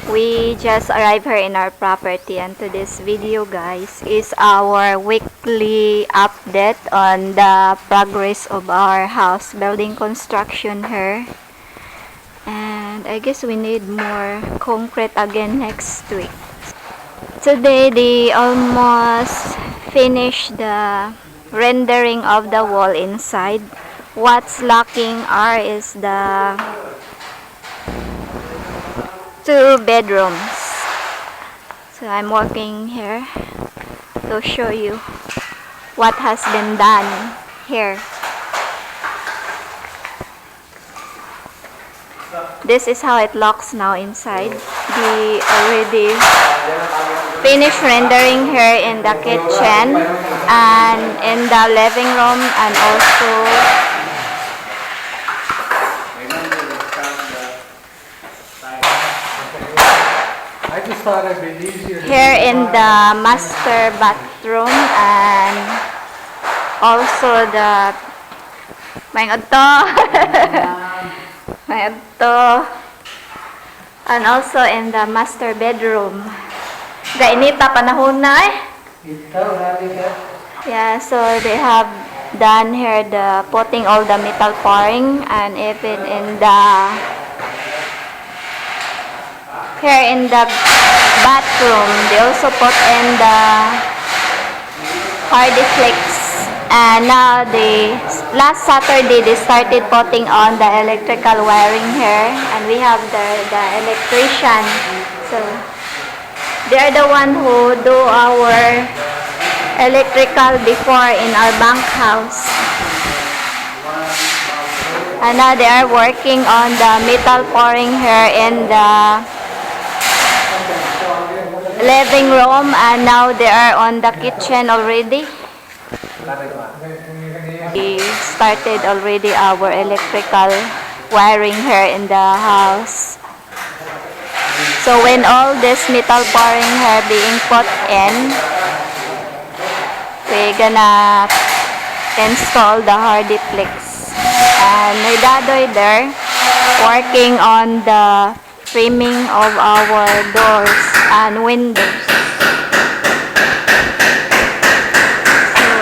We just arrived here in our property, and to this video, guys, is our weekly update on the progress of our house building construction here. And I guess we need more concrete again next week. Today they almost finished the rendering of the wall inside. What's lacking is the 2 bedrooms. So I'm working here to show you what has been done here. This is how it looks now inside. We already finished rendering here in the kitchen and in the living room, and also I just thought it'd be easier here in the master bathroom, and also the and also in the master bedroom. Gainita panahon na eh. Yeah, so they have done here the putting all the metal pouring, and even in the here in the bathroom they also put in the hardy flakes. And now last Saturday they started putting on the electrical wiring here, and we have the electrician. So they are the one who do our electrical before in our bunk house. And now they are working on the metal pouring here in the living room, and now they are on the kitchen already. We started already our electrical wiring here in the house. So when all this metal pouring here being put in, we're gonna install the hardy flakes. And my dadoy there working on the framing of our doors and windows.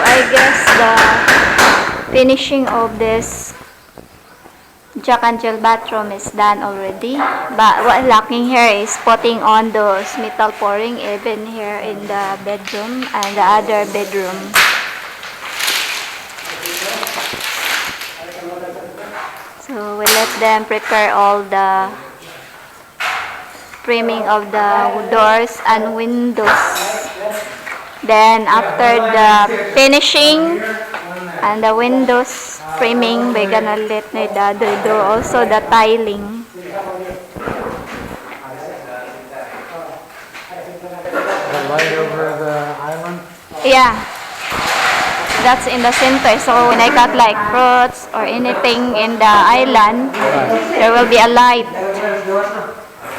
I guess the finishing of this Jack and Jill bathroom is done already, but what lacking here is putting on those metal pouring even here in the bedroom and the other bedroom. So we let them prepare all the framing of the doors and windows. Then after the finishing and the windows framing, we're gonna let my dad do also the tiling. the light over the island. Yeah, that's in the center. So when I got like fruits or anything in the island, there will be a light.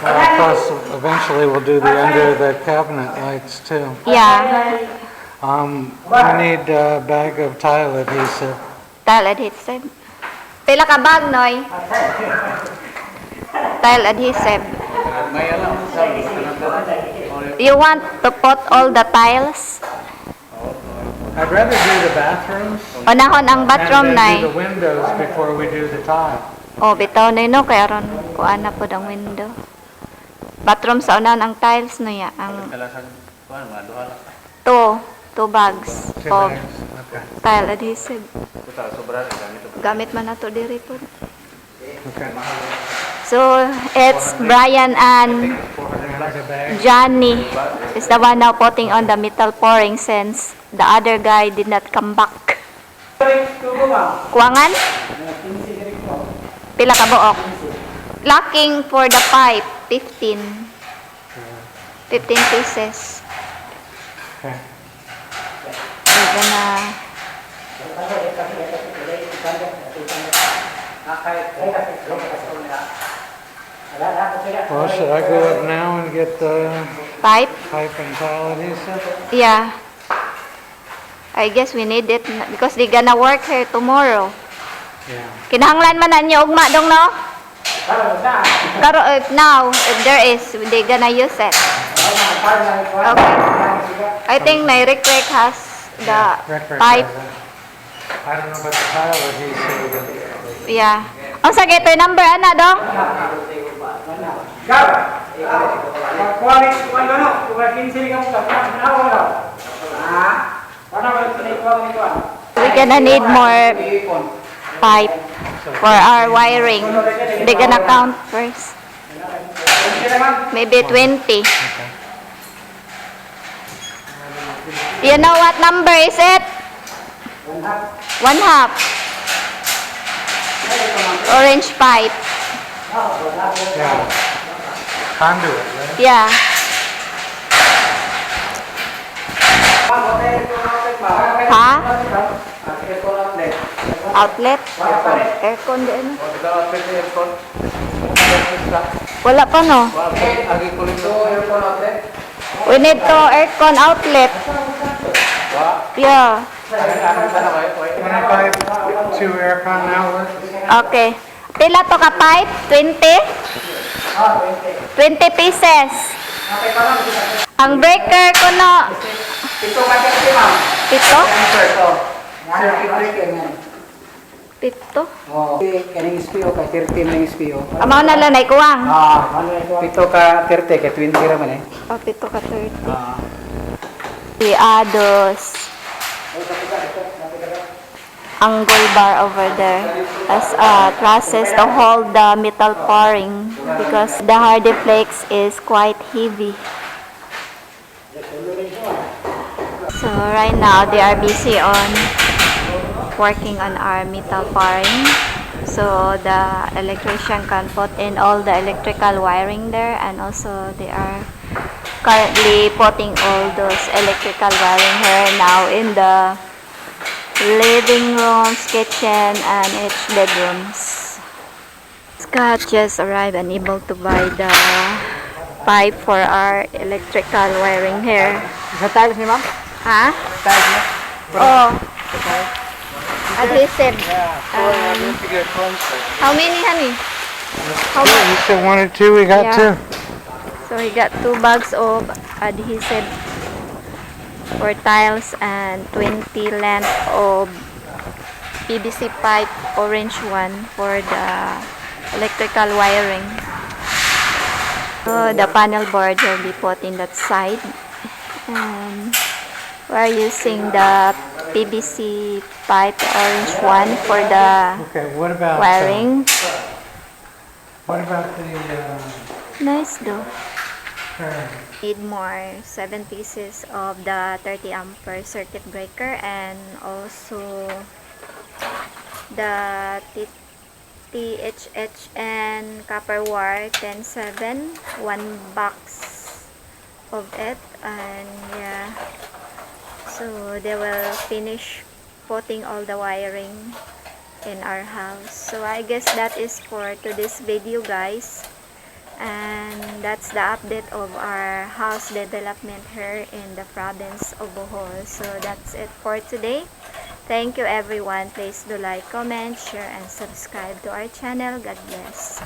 Plus, eventually we'll do the under the cabinet lights too. Yeah, We need a bag of tile adhesive. tile adhesive. Pila ka bag, Noy? Tile adhesive. You want to put all the tiles? I'd rather do the bathrooms Unahon ang bathroom, and then Nay. do the windows before we do the tile. Oh, bitaw na no, kaya ron kuan na po ang window. Bathroom sa unan ang tiles no ya, ang two bags Two of bags. Okay. tile adhesive. Gamit man nato diri po. Okay. So, it's Brian and Johnny is the one now putting on the metal pouring since the other guy did not come back. Kuwangan? Pila ka buok? Locking for the pipe, 15 pieces. Okay. We're gonna Well, should I go up now and get the pipe? pipe and tile adhesive? Yeah. I guess we need it because they're gonna work here tomorrow. Yeah. Kinahanglan man na niyo ugma dong no? Pero if now, if there is, they gonna use it. Okay. I think Rick has the Rick pipe. has it. I don't know about the tile, but he said that. Yeah. Ang sakit, ito yung number, ana, dong? We're gonna need more pipe for our wiring. They're gonna count first. Maybe 20. You know what number is it? 1/2. Orange pipe. Yeah. Conduit, right? Yeah. Ha? Outlet? Aircon din. Wala pa no? We need to aircon outlet. Yeah. 25, 2 aircon outlets. Okay. Pila to ka pipe? 20? 20 pieces. Ang breaker ko no. Pito? Pito? Kaning SPO ka 30 ng SPO. Amaw na lang ay kuwang. Pito ka 30 ka 20 ra man eh. Oh, pito ka 30. Ados. Angle bar over there as trusses to hold the metal pouring because the hardy flakes is quite heavy. So right now they are busy on working on our metal pouring, so the electrician can put in all the electrical wiring there, and also they are currently putting all those electrical wiring here now in the living rooms, kitchen, and each bedrooms. Scott just arrived and able to buy the pipe for our electrical wiring here. Sa tiles ni ma'am? Ha? Tiles ni. Oh. Adhesive. How many, honey? How Yeah, much? you said 1 or 2, we got Yeah. 2. So we got 2 bags of adhesive for tiles and 20 length of PVC pipe, orange one, for the electrical wiring. So the panel board will be put in that side, and we're using the PVC pipe, orange one, for the Okay, what about wiring. what about the Nice though. current? Need more 7 pieces of the 30 ampere circuit breaker, and also the THH and copper wire 10/7, 1 box of it, and yeah, so they will finish putting all the wiring in our house. So I guess that is for today's video, guys. And that's the update of our house development here in the province of Bohol. So that's it for today. Thank you everyone. Please do like, comment, share, and subscribe to our channel. God bless.